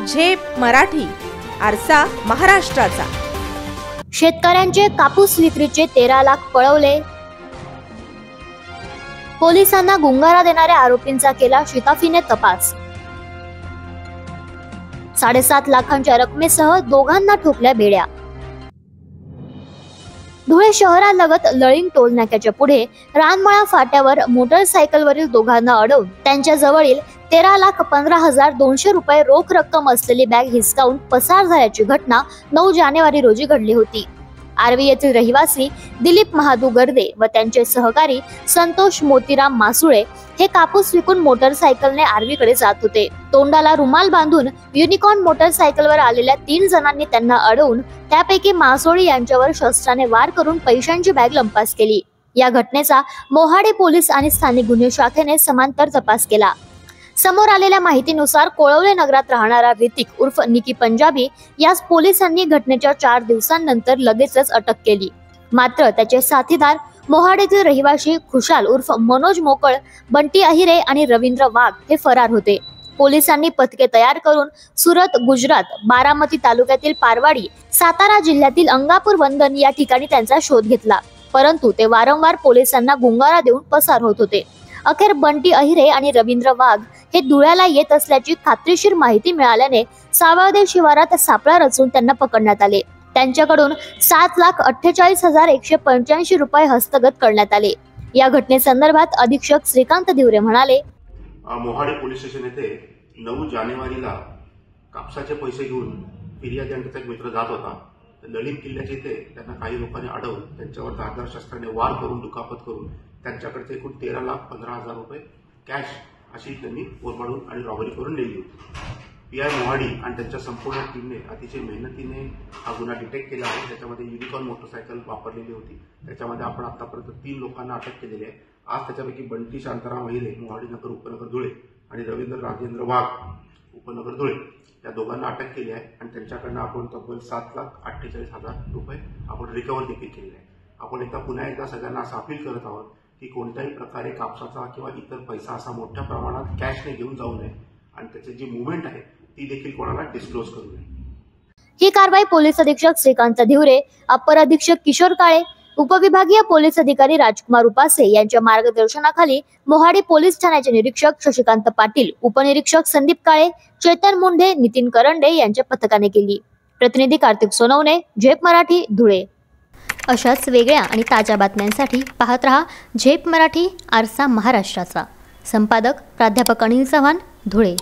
झेप मराठी, आरसा महाराष्ट्राचा। शेतकऱ्यांचे कापूस विक्रीचे 13 लाख पळवले। पोलिसांना गुंगारा देणाऱ्या आरोपींचा केला शिताफीने तपास। 7.5 लाखांच्या रकमेसह दोघांना ठोकल्या बेड्या। धुळे शहरालगत लळिंग टोल नाक्याच्या पुढे रानमळा फाट्यावर मोटरसायकलवरील दोघांना अडवून त्यांच्या जवळील 13,15,200 रुपये रोख रक्कम असलेली बॅग हिसकावून पसार झाल्याची घटना 9 जानेवारी रोजी घडली होती। आर्वी येथील रहिवासी दिलीप महादू गर्दे व त्यांचे सहकारी संतोष मोतीराम मासुळे हे कापूस विकून मोटरसायकलने आर्वीकडे जात होते। तोंडाला रुमाल बांधून युनिकॉर्न मोटरसायकलवर आलेल्या 3 जणांनी त्यांना अडवून त्यापैकी मासोळी यांच्यावर शस्त्राने वार करून पैशांची बॅग लंपास केली। या घटनेचा मोहाडी पोलीस आणि स्थानिक गुन्हे शाखेने समांतर तपास केला। समोर आलेल्या माहितीनुसार कोळवले नगरात राहणारा ऋतिक उर्फ निकी पंजाबी यास पोलिसांनी घटनेच्या 4 दिवसांनंतर लगेचच अटक केली। मात्र त्याचे साथीदार मोहाडीतील रहिवासी खुशाल उर्फ मनोज मोकळ, बंटी अहिरे आणि रवींद्र वाघ हे फरार होते। पोलिसांनी पथके तयार करून सुरत, गुजरात, बारामती तालुक्यातील पारवाडी, सातारा जिल्ह्यातील अंगापूर वंदन या ठिकाणी त्यांचा शोध घेतला, परंतु ते वारंवार पोलिसांना गुंगारा देऊन पसार होत होते। अखेर बंटी अहिरे आणि रवींद्र वाघ हे धुळ्याला येत असल्याची खात्रीशीर माहिती मिळाल्याने सावळदे शिवारात सापळा रचून त्यांना पकडण्यात आले। त्यांच्याकडून 7,48,185 रुपये हस्तगत करण्यात आले। या घटनेसंदर्भात अधीक्षक श्रीकांत दिवरे म्हणाले, मोहाडी पोलीस स्टेशन येथे 9 जानेवारीला कापसाचे पैसे घेऊन फिर्यादी आणि त्याचा एक मित्र जात होता। ललित किल्ल्याच्या इथे त्यांना काही लोकांनी अडवून त्यांच्यावर धारदार शस्त्राने वार करून दुखापत करून त्यांच्याकडचे एकूण 13,15,000 रुपये कॅश अशी त्यांनी ओरबाडून आणि रॉबरी करून नेली होती। पीआय मोहाडी आणि त्यांच्या संपूर्ण टीमने अतिशय मेहनतीने हा गुन्हा डिटेक्ट केला आहे। त्याच्यामध्ये युनिकॉर्न मोटरसायकल वापरलेली होती। त्याच्यामध्ये आपण आतापर्यंत 3 लोकांना अटक केलेली आहे। आज त्याच्यापैकी बंटी शांताराम अहिरे मोहाडी नगर उपनगर धुळे आणि रवींद्र राजेंद्र वाघ उपनगर धुळे या दोघांना अटक केली आहे आणि त्यांच्याकडनं आपण तब्बल 7,48,000 रुपये आपण रिकव्हर देखील केले आहे। आपण पुन्हा एकदा सगळ्यांना असं अपील करत आहोत की कोणत्याही प्रकारे कापसाचा किंवा इतर पैसा असा मोठ्या प्रमाणात कॅशने घेऊन जाऊ नये आणि त्याची जी मुवमेंट आहे ती देखील कोणाला डिस्क्लोज करू नये। ही कारवाई पोलीस अधीक्षक श्रीकांत दिवरे, अपर अधीक्षक किशोर काळे, उपविभागीय पोलीस अधिकारी राजकुमार उपासे यांच्या मार्गदर्शनाखाली मोहाडी पोलीस ठाण्याचे निरीक्षक शशिकांत पाटील, उपनिरीक्षक संदीप काळे, चेतन मुंढे, नितीन करंडे यांच्या पथकाने केली। प्रतिनिधी कार्तिक सोनवणे, झेप मराठी, धुळे। अशाच वेगळ्या आणि ताज्या बातम्यांसाठी पाहत रहा झेप मराठी, आरसा महाराष्ट्राचा। संपादक प्राध्यापक अनिल चव्हाण, धुळे।